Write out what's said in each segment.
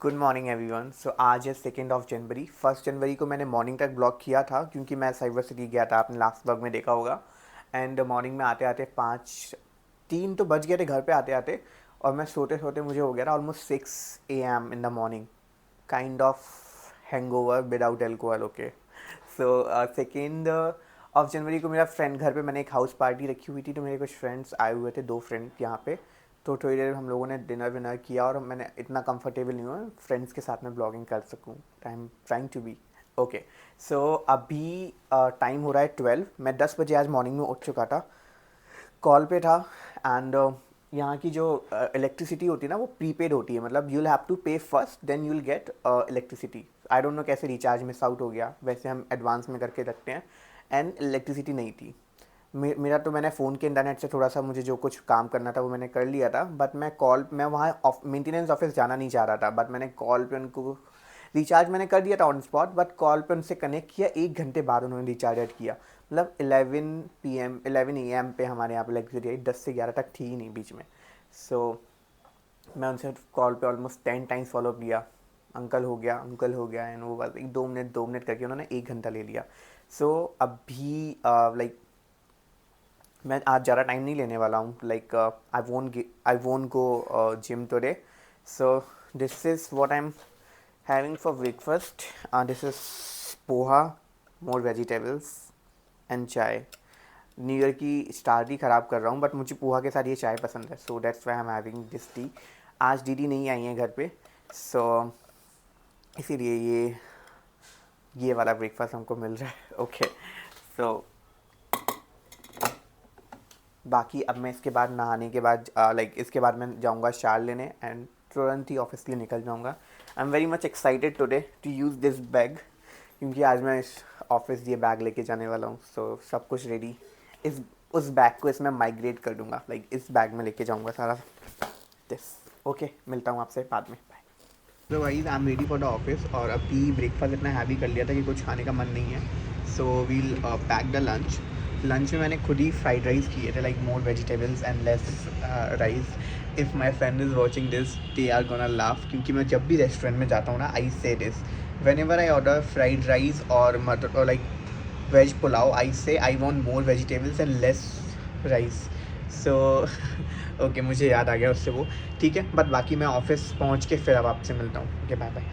Good morning everyone. सो आज है 2 जनवरी। 1 जनवरी को मैंने मॉर्निंग तक ब्लॉग किया था क्योंकि मैं साइबर सिटी गया था, आपने लास्ट ब्लॉग में देखा होगा। एंड मॉर्निंग में आते आते 5-3 तो बज गए थे घर पे आते आते, और मैं सोते सोते मुझे हो गया था almost 6 AM in the morning. Kind of hangover without alcohol. Okay, so 2 जनवरी को मेरा फ्रेंड घर पे, मैंने एक हाउस पार्टी रखी हुई थी तो मेरे कुछ फ्रेंड्स आए हुए थे, 2 फ्रेंड यहाँ पे। तो थोड़ी देर हम लोगों ने डिनर विनर किया और मैंने इतना कंफर्टेबल नहीं हुआ फ्रेंड्स के साथ में ब्लॉगिंग कर सकूँ। I am trying to be okay. So अभी टाइम हो रहा है 12। मैं 10 बजे आज मॉर्निंग में उठ चुका था, कॉल पे था। एंड यहाँ की जो इलेक्ट्रिसिटी होती है ना, वो प्रीपेड होती है, मतलब you will have to pay first then you will get electricity. I don't know कैसे रिचार्ज मिस आउट हो गया, वैसे हम एडवांस में करके रखते हैं। एंड इलेक्ट्रिसिटी नहीं थी। मेरा तो, मैंने फ़ोन के इंटरनेट से थोड़ा सा मुझे जो कुछ काम करना था वो मैंने कर लिया था, बट मैं वहाँ मेंटेनेंस ऑफिस जाना नहीं चाह रहा था। बट मैंने कॉल पे उनको रिचार्ज मैंने कर दिया था ऑन स्पॉट, बट कॉल पे उनसे कनेक्ट किया, 1 घंटे बाद उन्होंने रिचार्ज ऐड किया। मतलब 11 AM पे हमारे यहाँ पर इलेक्ट्रिसिटी आई, 10 से 11 तक थी ही नहीं बीच में। सो मैं उनसे कॉल पे ऑलमोस्ट 10 टाइम्स फॉलो किया, अंकल हो गया, अंकल हो गया, एंड वो बस 1-2 मिनट करके उन्होंने 1 घंटा ले लिया। सो अभी मैं आज ज़्यादा टाइम नहीं लेने वाला हूँ। Like I won't go gym today. So this is what I am having for breakfast. This is poha, more vegetables and चाय। न्यू ईयर की स्टार्ट ही ख़राब कर रहा हूँ, बट मुझे पोहा के साथ ये चाय पसंद है, so that's why I am having this T. आज दीदी नहीं आई हैं घर पे, सो इसीलिए ये वाला ब्रेकफास्ट हमको मिल रहा है। ओके, सो बाकी अब मैं इसके बाद नहाने के बाद इसके बाद मैं जाऊंगा शार लेने एंड तुरंत ही ऑफिस के लिए निकल जाऊंगा। I am very much excited today to use this bag, क्योंकि आज मैं इस ऑफिस ये बैग लेके जाने वाला हूँ। सो सब कुछ रेडी, इस उस बैग को इसमें माइग्रेट कर दूंगा, इस बैग में लेके जाऊँगा सारा दिस। ओके, मिलता हूँ आपसे बाद में, बाय। तो wise I am ready for the office, और अभी ब्रेकफास्ट इतना हैवी कर लिया था कि कुछ खाने का मन नहीं है। So we'll pack the lunch. Lunch में मैंने खुद ही फ्राइड राइस किए थे, like more vegetables and less rice. If my friend is watching this they are gonna laugh, क्योंकि मैं जब भी रेस्टोरेंट में जाता हूँ ना, आई से this when ever I order fried rice और मटर और लाइक वेज पुलाव, आई से I want more vegetables and less rice. So okay, मुझे याद आ गया उससे वो, ठीक है। बट बाकी मैं ऑफिस पहुंच के फिर अब आपसे मिलता हूँ। Okay, bye bye.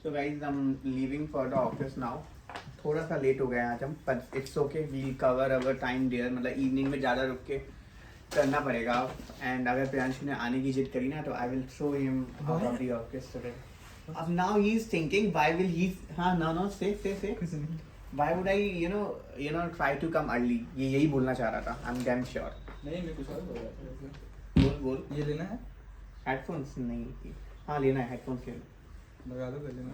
So guys I am leaving for the office now. थोड़ा सा लेट हो गया आज हम, but it's okay, we cover our time there. मतलब इवनिंग में ज़्यादा रुक के करना पड़ेगा। एंड अगर प्रियांशु ने आने की जिद करी ना, तो I will throw him out of the office today. अब now he is thinking why will he, हाँ no say why would I try to come early, ये यही बोलना चाह रहा था। I am damn sure. नहीं, मैं कुछ और बोल रहा था। बोल बोल। ये लेना है? हेडफोन्स नहीं, हाँ लेना है, हेडफोन्स लेना। लगा दो पहले। मैं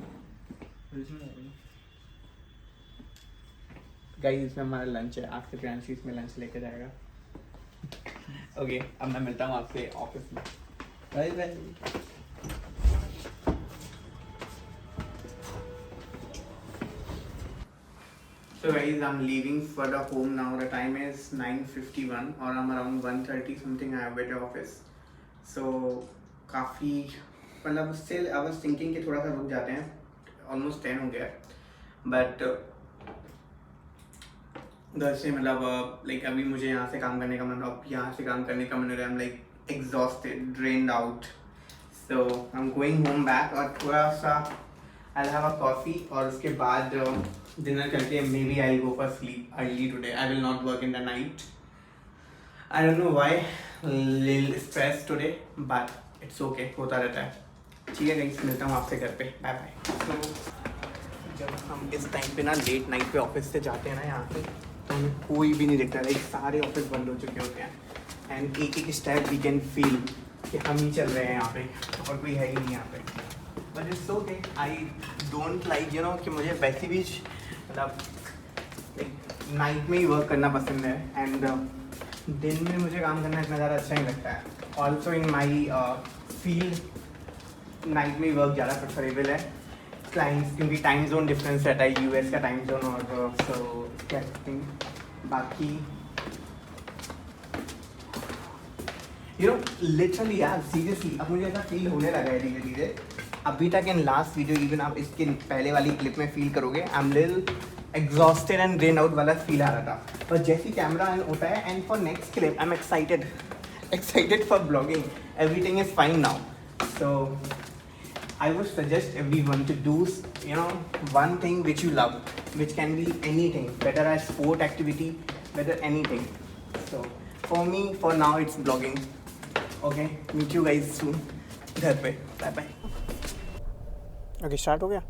गाइस इसमें हमारा लंच है, आपसे प्रियांशु इसमें लंच लेके जाएगा। ओके, अब मैं मिलता हूँ आपसे ऑफिस में। Bye bye. So guys, I'm leaving for the home now. The time is 9:51 or I'm around 1:30 something. I have at the office. So काफ़ी, मतलब still I was thinking कि थोड़ा सा रुक जाते हैं, almost 10 हो गया। But घर से मतलब लाइक अभी मुझे यहाँ से काम करने का मन, अब यहाँ से काम करने का मन हो रहा है। I'm like exhausted, drained out. So I'm going home back और थोड़ा सा I'll have a coffee और उसके बाद डिनर करके maybe I'll go for sleep early today. I will not work in the night. I don't know why, little stress today, but it's okay, होता रहता है। ठीक है गाइस, मिलता हूँ आपसे घर पे, बाय बाय। तो जब हम इस टाइम पे ना लेट नाइट पे ऑफिस से जाते हैं ना यहाँ पे, तो हमें कोई भी नहीं दिखता, लाइक सारे ऑफिस बंद हो चुके होते हैं। एंड एक एक स्टेप वी कैन फील कि हम ही चल रहे हैं यहाँ पे और कोई है ही नहीं यहाँ पे। But it's okay, I don't like कि मुझे वैसे भी मतलब लाइक नाइट में ही वर्क करना पसंद है। एंड दिन में मुझे काम करना इतना ज़्यादा अच्छा नहीं लगता है। Also in my field night में ही वर्क ज़्यादा प्रेफरेबल है क्लाइंट्स, क्योंकि टाइम जोन डिफरेंस रहता है, यूएस का टाइम जोन और सो क्या बाकी लिटरली यार सीरियसली अब मुझे ऐसा फील होने लगा है धीरे धीरे अभी तक इन लास्ट वीडियो इवन आप इसके पहले वाली क्लिप में फील करोगे I am little exhausted and drain out वाला फील आ रहा था, पर जैसे कैमरा ऑन होता है and for next clip I am excited for blogging. Everything is fine now, so I would suggest everyone to do one thing which you love, which can be anything, whether a sport activity, whether anything. So for me, for now it's blogging. Okay, meet you guys soon. घर पे bye bye. Okay, start हो गया.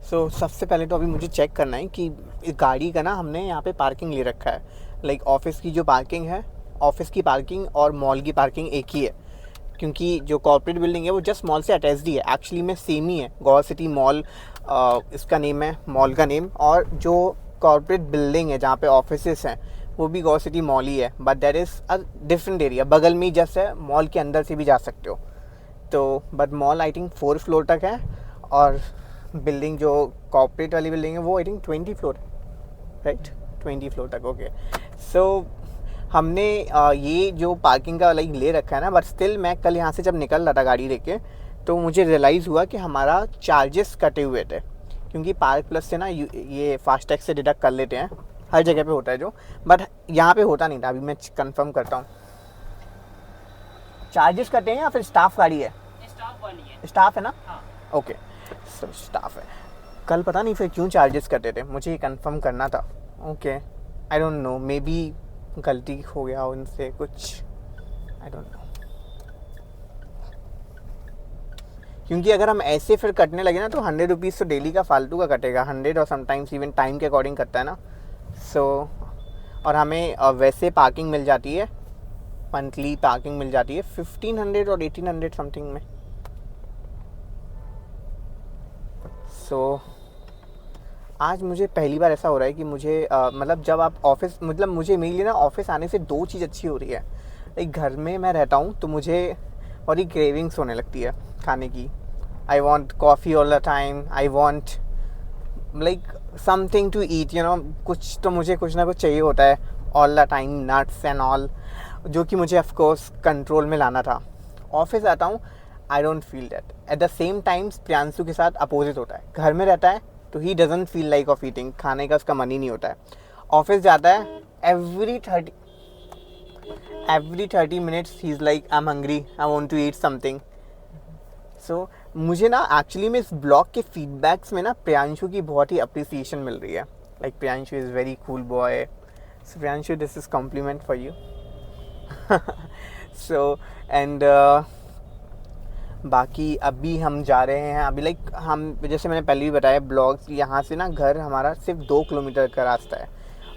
सो सबसे पहले तो अभी मुझे check करना है कि इस गाड़ी का ना हमने यहाँ पे पार्किंग ले रखा है. लाइक ऑफिस की जो पार्किंग है, ऑफिस की पार्किंग और मॉल की पार्किंग एक ही है, क्योंकि जो कॉर्पोरेट बिल्डिंग है वो जस्ट मॉल से अटैच्ड ही है. एक्चुअली में सेम ही है, गौर सिटी मॉल इसका नेम है, मॉल का नेम. और जो कॉर्पोरेट बिल्डिंग है जहाँ पे ऑफिसेस हैं वो भी गौर सिटी मॉल ही है, but that is a different area. बगल में ही जस्ट है, मॉल के अंदर से भी जा सकते हो. तो but mall I think 4 floor तक है, और बिल्डिंग जो कॉर्पोरेट वाली बिल्डिंग है वो I think 20 floor, right, 20 floor तक. ओके, सो हमने ये जो पार्किंग का लाइक ले रखा है ना, बट स्टिल मैं कल यहाँ से जब निकल रहा था गाड़ी लेके, तो मुझे रियलाइज़ हुआ कि हमारा चार्जेस कटे हुए थे, क्योंकि पार्क प्लस से ना ये फास्टैग से डिडक्ट कर लेते हैं. हर जगह पे होता है जो, बट यहाँ पे होता नहीं था. अभी मैं कंफर्म करता हूँ, चार्जेस कटे हैं या फिर स्टाफ गाड़ी है? स्टाफ वाली है. स्टाफ है ना? हाँ. ओके, सो स्टाफ है. कल पता नहीं फिर क्यों चार्जेस कटे थे, मुझे ये कंफर्म करना था. Okay, I don't no, may be गलती हो गया उनसे कुछ, आई डोंट नो. क्योंकि अगर हम ऐसे फिर कटने लगे ना तो 100 रुपीज़ तो डेली का फालतू का कटेगा. 100 और समटाइम्स इवन टाइम के अकॉर्डिंग कटता है ना. सो और हमें वैसे पार्किंग मिल जाती है, मंथली पार्किंग मिल जाती है 1500 और 1800 समथिंग में. सो आज मुझे पहली बार ऐसा हो रहा है कि मुझे मतलब जब आप ऑफिस, मतलब मुझे मेरे लिए ना ऑफिस आने से 2 चीज़ अच्छी हो रही है. एक, घर में मैं रहता हूँ तो मुझे बड़ी क्रेविंग्स होने लगती है खाने की. I want coffee all the time, I want like something to eat, कुछ तो मुझे कुछ ना कुछ चाहिए होता है all the time, nuts and all, जो कि मुझे ऑफकोर्स कंट्रोल में लाना था. ऑफिस आता हूँ, I don't feel that. At the same time Priyanshu के साथ अपोजिट होता है. घर में रहता है तो he doesn't feel like of eating, खाने का उसका मन ही नहीं होता है. ऑफिस जाता है, every 30 minutes he is like I am hungry, I want to eat something. So मुझे ना एक्चुअली में इस ब्लॉग के फीडबैक्स में ना प्रियांशु की बहुत ही अप्रिसिएशन मिल रही है. Like Priyanshu is very cool boy. So Priyanshu, this is complement for you. So and बाकी अभी हम जा रहे हैं, अभी लाइक हम, जैसे मैंने पहले भी बताया, ब्लॉग्स यहाँ से ना घर हमारा सिर्फ 2 किलोमीटर का रास्ता है.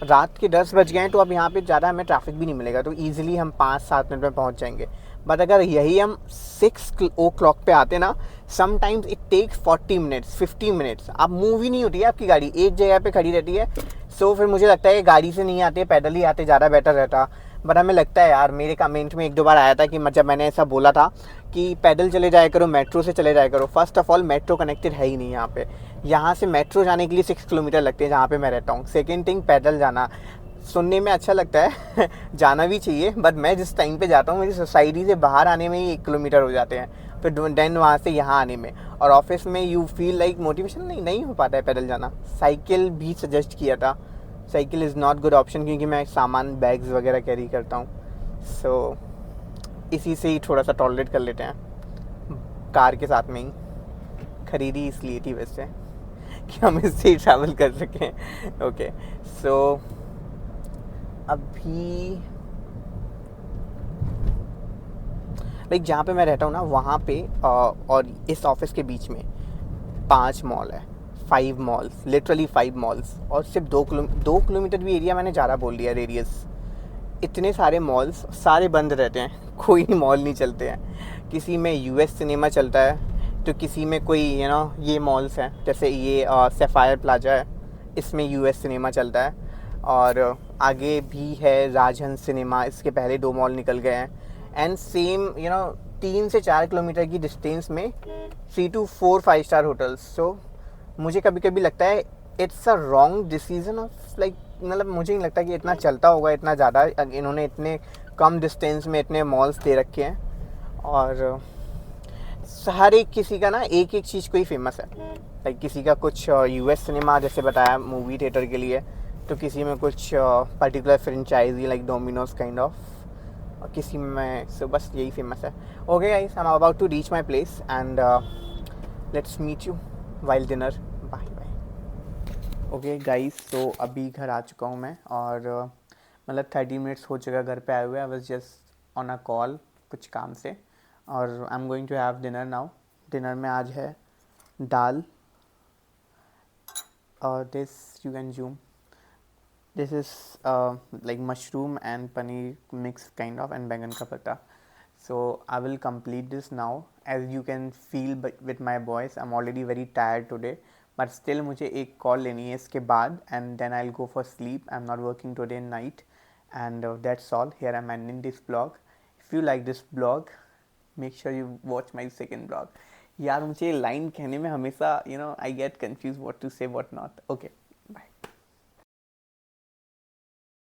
रात के 10 बज गए हैं तो अब यहाँ पे ज़्यादा हमें ट्रैफिक भी नहीं मिलेगा, तो ईजिली हम 5-7 मिनट में पहुँच जाएंगे. बट अगर यही हम 6 o'clock पे आते ना, sometimes it takes 40 minutes, 50 minutes. अब मूव ही नहीं होती है आपकी गाड़ी, एक जगह पे खड़ी रहती है. सो फिर मुझे लगता है गाड़ी से नहीं आते, पैदल ही आते ज़्यादा बेटर रहता. बट हमें लगता है यार, मेरे कमेंट में 1-2 बार आया था कि जब मैंने ऐसा बोला था कि पैदल चले जाया करो, मेट्रो से चले जाया करो. First of all metro connected है ही नहीं यहाँ पे. यहाँ से मेट्रो जाने के लिए 6 किलोमीटर लगते हैं जहाँ पे मैं रहता हूँ. सेकेंड थिंग, पैदल जाना सुनने में अच्छा लगता है जाना भी चाहिए, बट मैं जिस टाइम पे जाता हूँ मेरी सोसाइटी से बाहर आने में ही 1 किलोमीटर हो जाते हैं, फिर देन वहाँ से यहाँ आने में. और ऑफिस में यू फील लाइक मोटिवेशन नहीं हो पाता है पैदल जाना. साइकिल भी सजेस्ट किया था, cycle is not good option, क्योंकि मैं सामान, बैग्स वगैरह कैरी करता हूँ. सो इसी से ही थोड़ा सा टॉलरेट कर लेते हैं. कार के साथ में ही खरीदी इसलिए थी वैसे कि हम इससे ही ट्रैवल कर सकें. ओके, सो अभी लाइक जहाँ पे मैं रहता हूँ ना, वहाँ पे और इस ऑफिस के बीच में 5 मॉल है, 5 मॉल्स, लिटरली 5 मॉल्स. और सिर्फ 2 किलोमीटर भी एरिया मैंने ज़्यादा बोल दिया, रेडियस. इतने सारे मॉल्स, सारे बंद रहते हैं, कोई मॉल नहीं चलते हैं. किसी में यूएस सिनेमा चलता है, तो किसी में कोई ये मॉल्स हैं, जैसे ये सैफायर प्लाजा है, इसमें यूएस सिनेमा चलता है. और आगे भी है राजहंस सिनेमा, इसके पहले 2 मॉल निकल गए हैं. एंड सेम 3 से 4 किलोमीटर की डिस्टेंस में 3 to 4 5 स्टार होटल्स. सो मुझे कभी कभी लगता है it's a wrong decision of like, मतलब मुझे नहीं लगता कि इतना चलता होगा, इतना ज़्यादा इन्होंने इतने कम डिस्टेंस में इतने मॉल्स दे रखे हैं. और हर एक किसी का ना एक एक चीज़ कोई फेमस है। लाइक किसी का कुछ यूएस सिनेमा जैसे बताया मूवी थिएटर के लिए, तो किसी में कुछ particular franchisee like Domino's kind of, और किसी में सो बस यही फेमस है। Okay guys, I am about to reach my place and let's meet you while dinner. Bye bye. Okay guys, तो अभी घर आ चुका हूँ मैं, और मतलब 30 मिनट्स हो चुका घर पे आए हुए। I was just on a call कुछ काम से, और I am going to have dinner now. Dinner में आज है दाल, और this you can zoom, this is like mushroom and paneer mix kind of, and bangan ka pata. So I will complete this now. As you can feel with my voice, I'm already very tired today, but still मुझे एक call लेनी है इसके बाद, and then I'll go for sleep. I'm not working today night, and that's all. Here I'm ending this vlog. If you like this vlog, make sure you watch my second vlog. यार मुझे line कहने में हमेशा I get confused what to say what not. Okay,